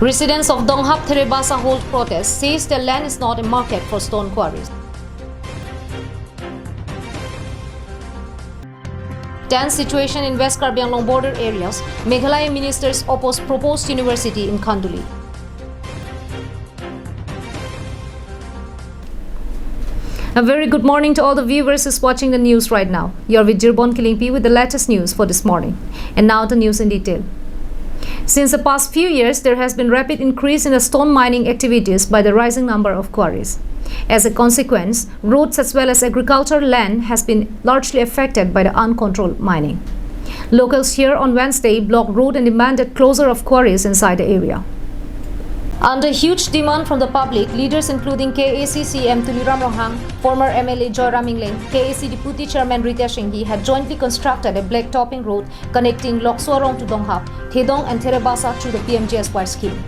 Residents of Donghap Therebasa hold protest says their land is not a market for stone quarries. Tense situation in West Karbi Anglong border areas. Meghalaya ministers oppose proposed university in Khanduli. A very good morning to all the viewers who's watching the news right now. You're with Jirbon Kilingpi with the latest news for this morning. And now the news in detail. Since the past few years, there has been rapid increase in the stone mining activities by the rising number of quarries. As a consequence, roads as well as agricultural land has been largely affected by the uncontrolled mining. Locals here on Wednesday blocked road and demanded closure of quarries inside the area. Under huge demand from the public, leaders including KAC CM Tuliram Rohang, former MLA Joy Ramingleng, KAC Deputy Chairman Rita Shinghi had jointly constructed a black-topping road connecting Loksuarong to Donghap, Thedong and Therebasa through the PMGSY scheme.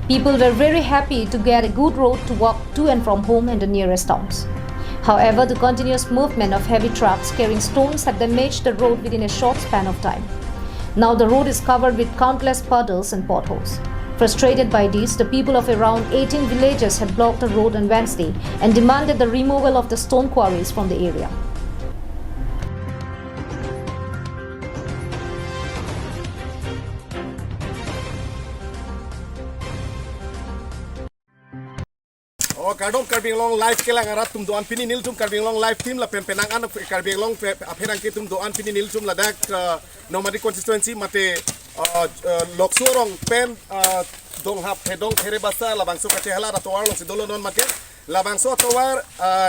People were very happy to get a good road to walk to and from home and the nearest towns. However, the continuous movement of heavy trucks carrying stones had damaged the road within a short span of time. Now the road is covered with countless puddles and potholes. Frustrated by this, the people of around 18 villages had blocked the road on Wednesday and demanded the removal of the stone quarries from the area. Kardom karbing long live kelang arat tum doan pini nil tum karbing long live team la penang an karbing long apherang ke tum doan pini nil tum ladak nomadic constituency mate loksorong pen Donghap Thedong Therebasa labangso kache hala ratowar long sidolo non mate labangso towar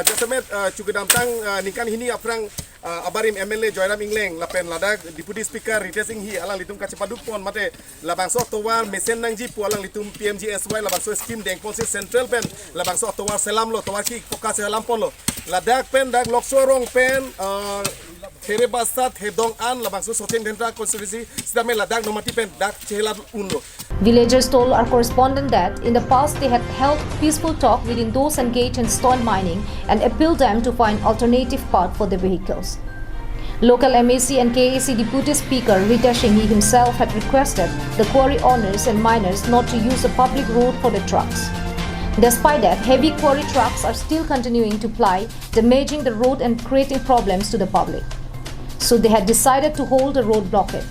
jasamet chugedam tang ningkan hini aprang abarim MLA Joy Ramingleng lapen ladak deputy speaker Rita Shinghi alang litum kache paduk pon mate labangso towar mesen nang ji pu alang litum PMGSY labangso scheme deng ponse central pen labangso towar selam lo towar ki pokase selam pon lo ladak pen dak loksorong pen Therebasa Thedong an labangso sochen dendra constituency sidame ladak nomati pen dak chelat unlo. Villagers told our correspondent that in the past they had held peaceful talk within those engaged in stone mining and appealed them to find alternative path for their vehicles. Local MAC and KAC Deputy Speaker Rita Shinghi himself had requested the quarry owners and miners not to use the public road for the trucks. Despite that, heavy quarry trucks are still continuing to ply, damaging the road and creating problems to the public. So they had decided to hold the road blockade.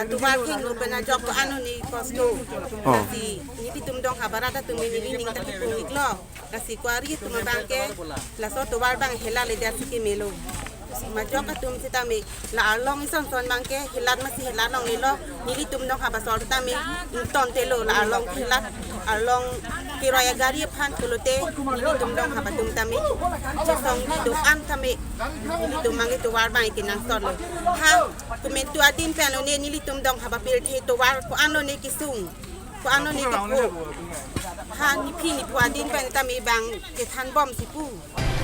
Tu walking lu pena job ko anu ni kosto kasi ni pitum dong habarata tu mi ni ning taki pu iklo kasi kwari tu bangke la so tu wal bang hela le dia siki melo ma job ka tum sita mi la long ison son bangke helat ma si helat long ni lo ni tum dong habasor ta mi ton telo la long helat along kiraya gari phan kulote ni tum dong habatum ta mi song ni do am ta mi ni tum mangi tu wal bang kinang son lo ha kumen tu adin pano ne ni tum dong habapil the to wal ko ano ne kisung ko ano ne ka po ha ni phi ni tu adin pen ta mi bang ke than bom sipu.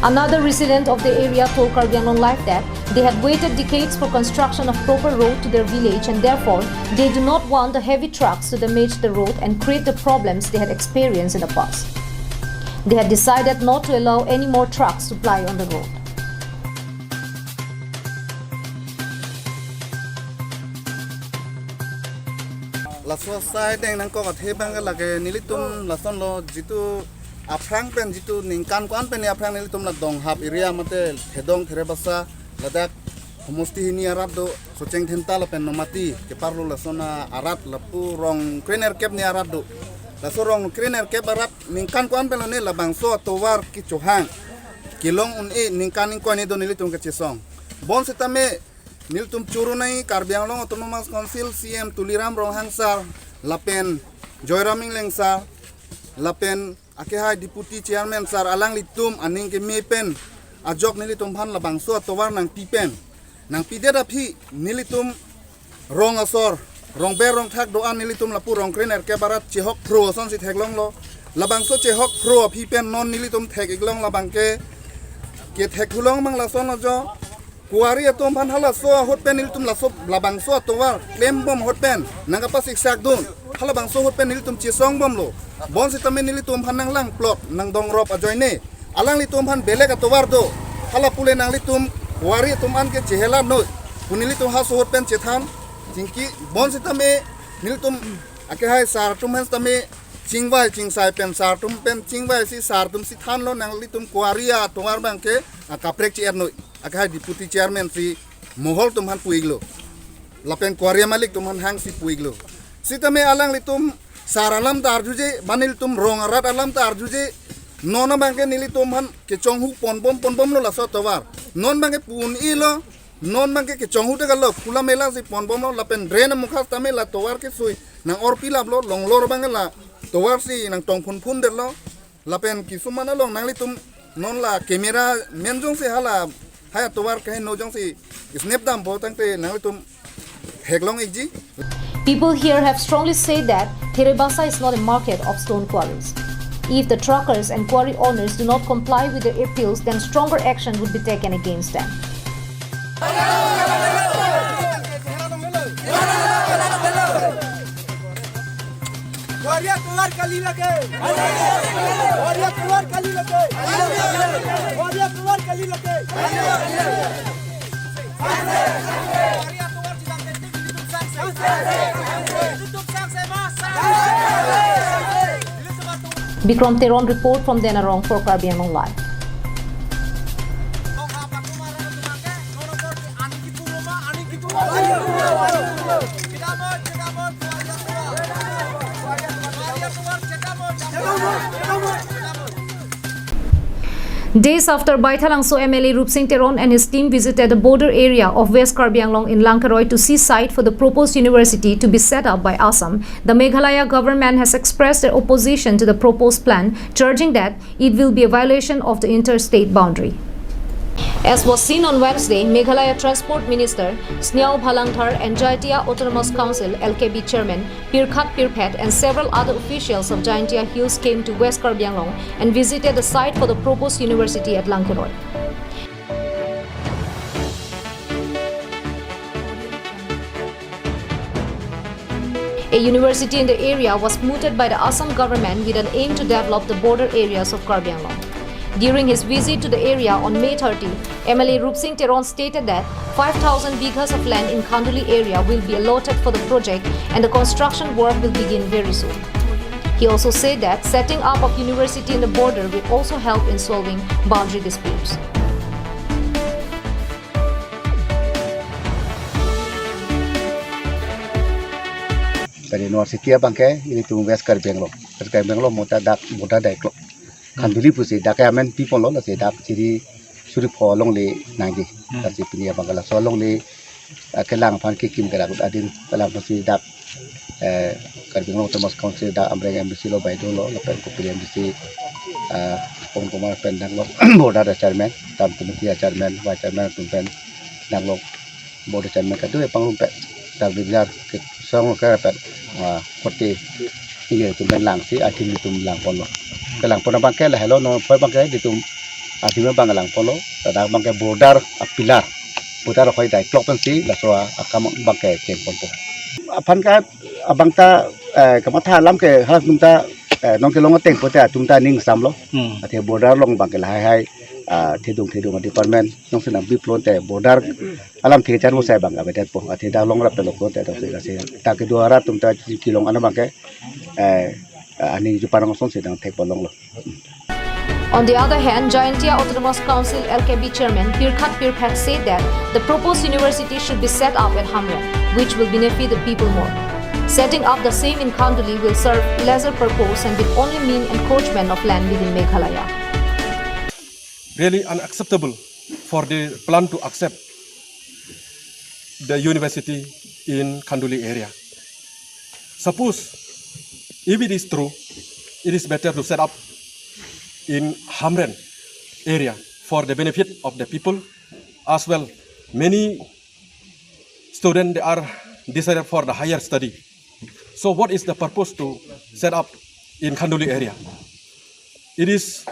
Another resident of the area told Karbi Anglong Live that they had waited decades for construction of proper road to their village and therefore they do not want the heavy trucks to damage the road and create the problems they had experienced in the past. They had decided not to allow any more trucks to ply on the road. La sosai deng nang ko ka thebang ka lage nilitum la son lo jitu aprang pen jitu ningkan kwan pen aprang nilitum la Donghap area mate Thedong Therebasa ladak homosti hini arat do socheng thenta la pen nomati ke parlo la sona arat la pu rong trainer cap ni arat do la so rong trainer cap arat ningkan kwan pen ne la bangso towar ki chohang kilong un e ningkan ning kwan ni do nilitum ke chesong bon setame niltum churunai Karbi Anglong Autonomous Council CM Tuliram Rohang sar lapen Joy Ramingleng sar lapen akehai Deputy Chairman sar alang litum aning ke mepen ajok nilitum phan labangso towar nang pipen nang pidera phi nilitum rong asor rong ber rong thak doan nilitum lapu rong krener ke barat chehok pro son si theklong lo labangso chehok pro pipen non nilitum thek iglong labangke ke thekhulong mang la son jo kuari atom pan hala so hot pen nilitum la so labangso towar klem bom hot pen nang pas iksak dun hala bang sohut pen nilitum chisong bom lo bon si tamen nilitum hanang lang plot nang dong rop ajoy ne alang litum han belek atowar do hala pule nang litum wari tum an ke chehela no punilitum ha sohut pen chethan jingki bon si tame nilitum ake hai sar tum han tame chingwai chingsai pen sar tum pen chingwai si sar tum si than lo nang litum kwaria towar bang ke kaprek chi erno ake hai deputy chairman si mohol tum han puiglo lapen kwaria malik tum han hang si puiglo sitame alang litum saralam tarjuje banil tum rong arat alam tarjuje nona bangke nilitum han ke chonghu ponbom lo laso towar non bangke pun ilo non bangke ke chonghu te galo kula mela si ponbom lo lapen drain mukhas tame la towar ke sui nang or pilap lo long lor bangke la towar si nang tong phun der lo lapen kisumana long nang litum non la kamera menjong se hala haya towar ke no jong si snap dam bo tang te nang litum heglong igi. People here have strongly said that Theribasa is not a market of stone quarries. If the truckers and quarry owners do not comply with their appeals, then stronger action would be taken against them. Bikram Teron report from Denarong for Karbianong Live. Days after Baithalangso MLA Rup Singh Teron and his team visited the border area of West Karbi Anglong in Langkaroy to see site for the proposed university to be set up by Assam, the Meghalaya government has expressed their opposition to the proposed plan, charging that it will be a violation of the interstate boundary. As was seen on Wednesday, Meghalaya Transport Minister Sneau Bhalangthar and Jaintia Autonomous Council LKB Chairman Pirkhat Pirphet and several other officials of Jaintia Hills came to West Karbi Anglong and visited the site for the proposed university at Langkaroy. A university in the area was mooted by the Assam government with an aim to develop the border areas of Karbi Anglong. During his visit to the area on May 30, MLA Rup Singh Teron stated that 5,000 bighas of land in Khanduli area will be allotted for the project and the construction work will begin very soon. He also said that setting up of university in the border will also help in solving boundary disputes. Dari university bangke ini tu West Karbi Anglong mota dak klok Khanduli pusi dak amen people lo se dak ciri suri pho long le nangi kasi pinia bangala so long le kelang phan ke kim kara adin kelang pusi dak Karbi Anglong Autonomous Council dak amreng embassy lo bai do lo pen ko pilih embassy pom komar pen dang lo border chairman tam committee chairman vice chairman pen dang lo border chairman ka tu panglung pe dak bijar ke song ka pen kote ini tu ben lang si atin tu lang polo kelang pon bangke la hello no pa bangke ditum atin bang lang polo dak bangke border pilar border khoi dai klok pen si la so akam bangke chen pon po apan ka abangta kamatha lam ke ha tumta nong ke long teng pote tumta ning sam lo ate border long bangke la hai thedung department nong senam bi plon te border alam the chan mo sai bang abetet po ate da long rap te lo te to se ta ke duara tumta kilong ana bangke ani ju parang song se dang thek polong lo. On the other hand, Jaintia Autonomous Council LKB Chairman Pirkhat Pirphet said that the proposed university should be set up at Hamren, which will benefit the people more. Setting up the same in Khanduli will serve lesser purpose and will only mean encroachment of land within Meghalaya. Really unacceptable for the plan to accept the university in Khanduli area. Suppose if it is true, it is better to set up in Hamren area for the benefit of the people as well. Many students are decided for the higher study. So what is the purpose to set up in Khanduli area? It is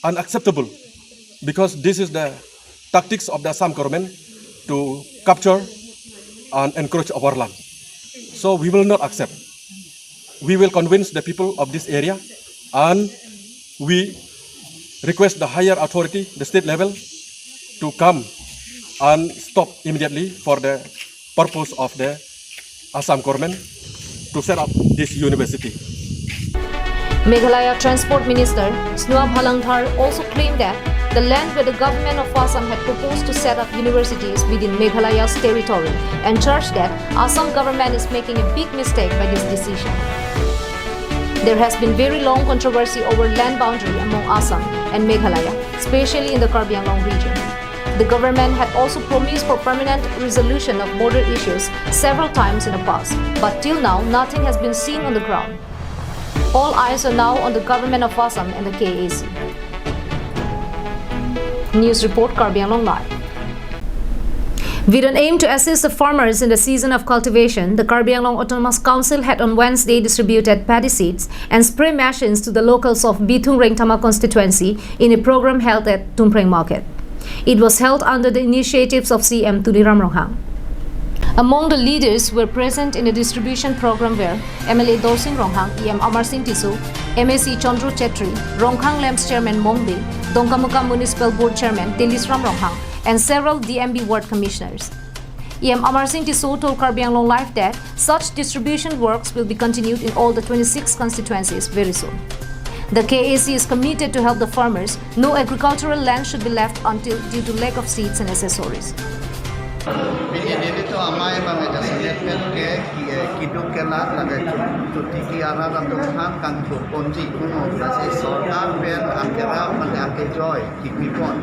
unacceptable because this is the tactics of the Assam government to capture and encroach our land. So we will not accept. we will convince the people of this area, and we request the higher authority, the state level, to come and stop immediately for the purpose of the Assam government to set up this university. Meghalaya Transport Minister Snua Bhalanthar also claimed that the land where the government of Assam had proposed to set up universities within Meghalaya's territory and charged that Assam government is making a big mistake by this decision. There has been very long controversy over land boundary among Assam and Meghalaya, especially in the Karbi Anglong region. The government had also promised for permanent resolution of border issues several times in the past, but till now nothing has been seen on the ground. All eyes are now on the government of Assam and the KAC. News report, Karbi Anglong Live. With an aim to assist the farmers in the season of cultivation, the Karbi Anglong Autonomous Council had on Wednesday distributed paddy seeds and spray machines to the locals of Bithung Rengtama constituency in a program held at Tumpreng Market. It was held under the initiatives of CM Tuliram Ronghang. Among the leaders who were present in the distribution program were MLA Dorsing Ronghang, EM Amar Singh Tisu, MAC Chandru Chetri, Ronghang Lamps Chairman Mongbe, Dongkamuka Municipal Board Chairman Telisram Ronghang, and several DMB ward commissioners. EM Amar Singh Tisu told Karbi Anglong Live that such distribution works will be continued in all the 26 constituencies very soon. The KAC is committed to help the farmers. No agricultural land should be left until due to lack of seeds and accessories. Ini tu amai bang ada senet ke hidup ke lat lagi cuti kiara dan Tuhan kan ponji kuno masih sorkar pen akhirnya menjadi joy kikipon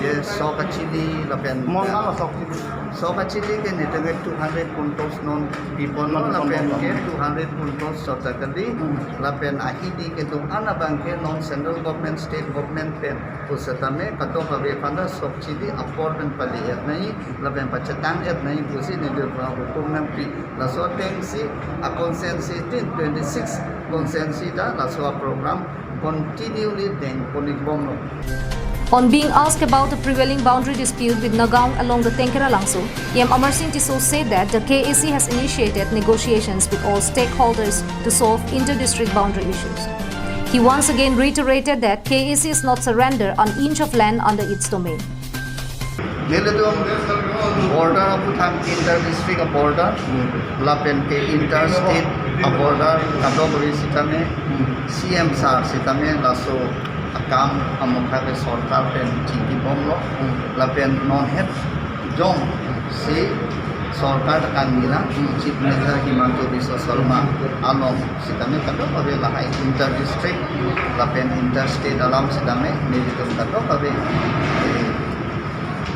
ye sok kecili lapen mana sok kecili ke ni dengan 200 puntos non people lapen ke 200 puntos sotakali lapen ahidi ke tu ana bang ke non central government state government pen pusatame kato kabe pada sok cili appointment pali nahi lapen pacetang nahi pusi ni dia hukum nanti laso tensi a consensi 26 consensi da laso program continually then ponibom. On being asked about the prevailing boundary dispute with Nagaon along the Tenkera Langso, EM Amar Singh Tiso said that the KAC has initiated negotiations with all stakeholders to solve inter-district boundary issues. He once again reiterated that KAC is not surrender an inch of land under its domain. Nilidum border of Bhutan inter-district border, lapen ke interstate border, kategori sitame CM sar sitame laso akam amukha ke sarkar pen chiki bomlo lapen non het jong si sarkar kan nila chief minister Himanto Biswa Sarma along sitame kategori lahai inter-district lapen interstate alam sitame nilidum kategori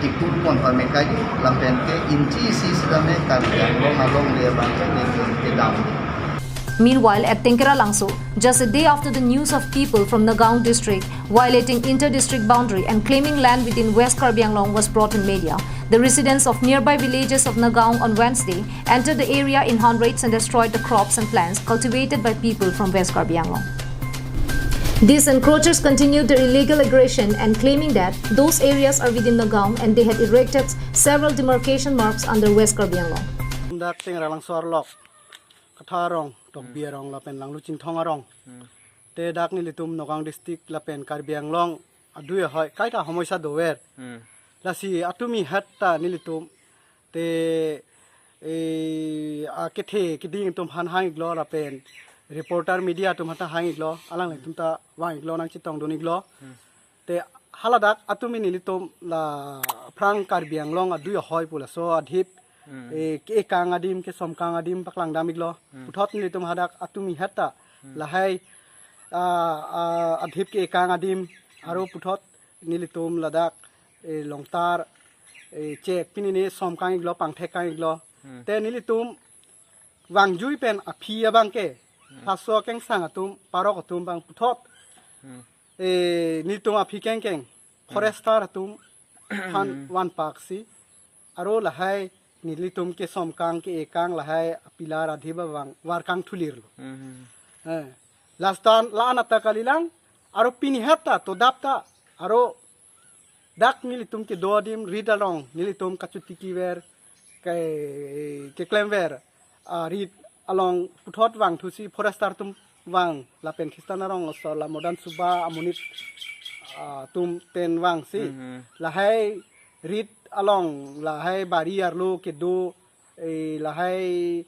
ikut pun pemekaji lampen ke inci si sedame kalian long dia bangsa ke down. Meanwhile, at Tenkera Langso, just a day after the news of people from Nagaon district violating inter-district boundary and claiming land within West Karbi Anglong was brought in media, the residents of nearby villages of Nagaon on Wednesday entered the area in hundreds and destroyed the crops and plants cultivated by people from West Karbi Anglong. These encroachers continued their illegal aggression and claiming that those areas are within Nagaon and they had erected several demarcation marks under West Karbi Anglong. Dak Tenkera Langso lok katharong tok bierong lapen lang lucin thongarong te dak ni litum Nagaon district lapen Karbi Anglong adui hoy kaita homoisa dower lasi atumi hatta ni litum te akethe kiding tum han hang glo lapen reporter media tum hata hang iglo alang le tum ta wang iglo nang chitong doni iglo te haladak atumi ni litum la prang Karbi Anglong adui hoy pula so adhip ke kang adim ke som kang adim paklang damiglo puthot ni tum hadak atumi hatta lahai adhip ke kang adim aro puthot ni litum ladak longtar che pinini som kang iglo pangthe kang iglo te ni litum wangjui pen aphia bangke paso keng sang atum parok atum bang puthot ni tum aphi keng forester atum han wan paksi aro lahai nilitum ke somkang ke ekang lahai pilar adhiba wang warkang thulir lo lastan lana takalilang aro pinihata to dapta aro dak nilitum ke dodim ridalong nilitum kachutiki wer ke klemwer rid along puthot wang thusi forester tum wang la pen Kristan arong so la modern suba amunit tum ten wang si la hai read along la hai bari arlo kedo la hai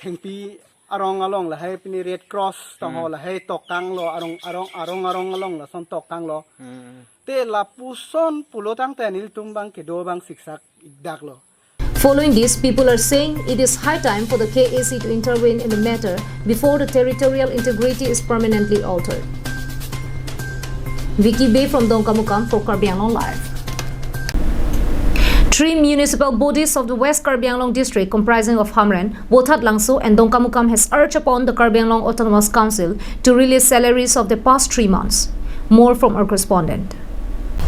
thengpi arong la hai pini red cross tong ho la hai tokang lo arong along la son tokang lo te la puson pulotang tenil tum bang kedo bang siksak dak lo. Following this, people are saying it is high time for the KAC to intervene in the matter before the territorial integrity is permanently altered. Vicky Bay from Dongkamukam for Karbi Anglong Live. 3 municipal bodies of the West Karbi Anglong district comprising of Hamren, Bothat Langso and Dongkamukam has urged upon the Karbi Anglong Autonomous Council to release salaries of the past 3 months. More from our correspondent.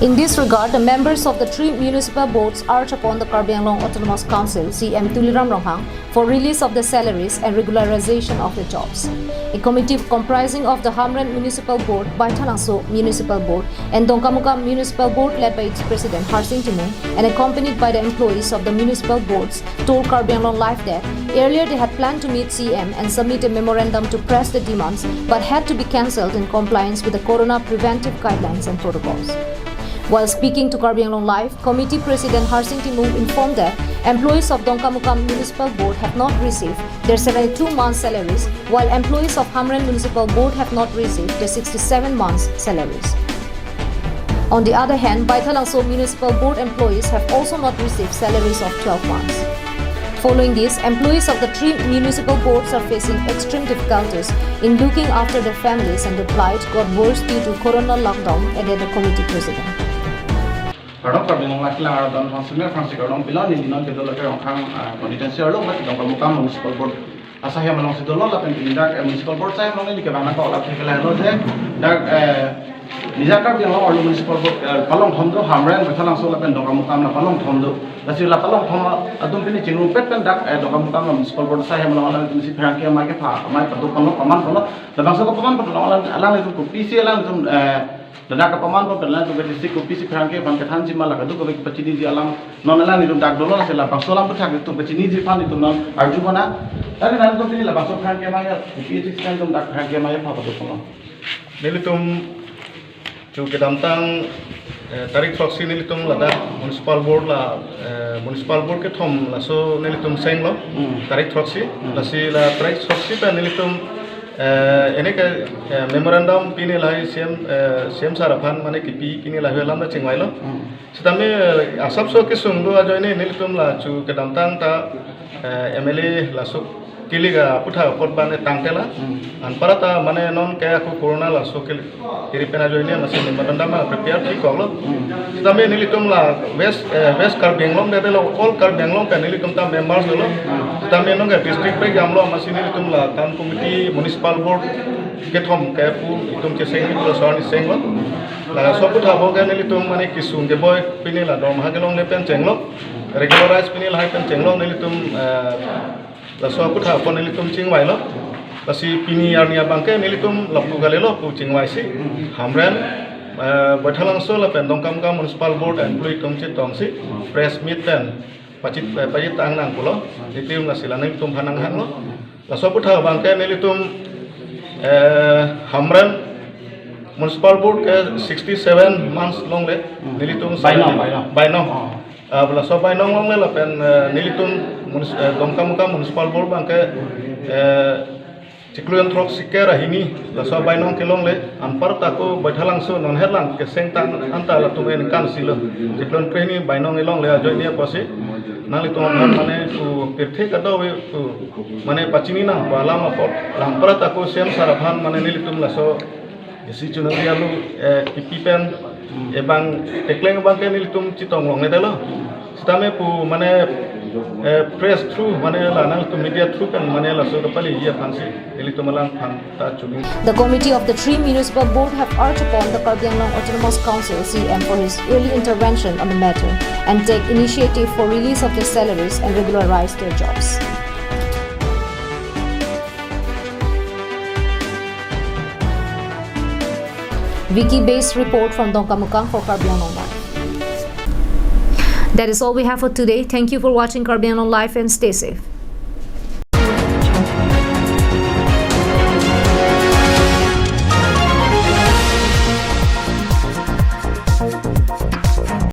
In this regard, the members of the 3 municipal boards urge upon the Karbi Anglong Autonomous Council, CM Tuliram Ronghang, for release of the salaries and regularization of the jobs. A committee comprising of the Hamren Municipal Board, Baithalangso Municipal Board, and Dongkamukam Municipal Board led by its president Harsing Timung and accompanied by the employees of the municipal boards told Karbi Anglong Live that earlier they had planned to meet CM and submit a memorandum to press the demands but had to be cancelled in compliance with the corona preventive guidelines and protocols. While speaking to Karbi Anglong Live, Committee President Harsing Timung informed that employees of Dongkamukam Municipal Board have not received their 72 months salaries, while employees of Hamren Municipal Board have not received their 67 months salaries. On the other hand, Baithalangso Municipal Board employees have also not received salaries of 12 months. Following this, employees of the 3 municipal boards are facing extreme difficulties in looking after their families and the plight got worse due to corona lockdown, added the committee president. Kadang Karbi Anglong Live lang araw dan sumber Francis kadang bilang ni dinon kedua lagi orang konstitusi orang mat Dongkamukam municipal board asahya malong sidolo la pen tindak municipal board saya malong ni kebana ko la thekela lo je dak nija Karbi Anglong municipal board palong thondo Hamren Baithalangso la pen Dongkamukam la palong thondo lasi la palong thoma adum pini chingru pet pen dak Dongkamukam municipal board saya malong la misi phangke mai ke pha mai padu palong paman palong la bangsa ko paman palong alang itu ko PC alang itu dan ka paman ko pelan to beti ko PC phangke ban ke than jima la ka du ko pachini ji alam non alang itu dak dolo se la bangsolam ko thak to pachini ji fan itu non arju bana tadi nan to pini la bangso phangke mai PC scan to dak phangke mai pha padu palong nilitum chu ke damtang tarik proxy nilitum la da municipal board ke thom la so nilitum seng lo tarik proxy la si la tarik proxy pa nilitum ene ka memorandum pini lai sem saraphan mane kipi pini lai helam na chingwai lo sitame asap so ke sungdo ajoine nilitum la chu ke damtang ta MLA la so kiliga putha potbane tangtela an parata mane non kaya ko corona la so ke iripena joine mase memorandum ma prepare thi koglo sitame nilitum la west Karbi Anglong de lo all Karbi Anglong ka nilitum ta members lo sitame no ga district pe gamlo mase nilitum la tan committee municipal board ke thom ka pu itum ke seng lo so ni seng lo la so putha bo ga nilitum mane kisung ke boy pini la dom ha gelong le pen chenglo regularize pini la pen chenglo nilitum la so putha pon nilitum chingwai lo la si pini arnia bangke nilitum lapu galelo pu chingwai si Hamren Baithalangso la pen Dongkamukam municipal board employee tumchi tongsi press meet pen pachit ang nang pulo nilitum la sila nilitum hanang hang lo la so putha bangke nilitum Hamren municipal board ke 67 months long le nilitum bainong bala so bainong long le la pen nilitum Dongkamukam municipal board bangke cikluan trok sikera hini la so bainong kelong le anpar tako Baithalangso non herlang ke sengtan anta la tumen kan silo cikluan preni bainong elong le ajoy dia posi nang litung mane tu pirthe kado tu mane pachini na bala ma pot lampara tako sem saraphan mane nilitum la so isi chunang dia lu pipipen ebang tekleng bangke nilitum chitong long le dalo stame pu mane press through mane la nang tu media through kan mane la so pali ya phansi nilitum lang phan ta chuni. The committee of the 3 municipal board have urged upon the Karbi Anglong Autonomous Council CM for his early intervention on the matter and take initiative for release of their salaries and regularize their jobs. Vicky based report from Dongkamukam for Karbi Anglong Live. That is all we have for today. Thank you for watching Karbi Anglong Live and stay safe.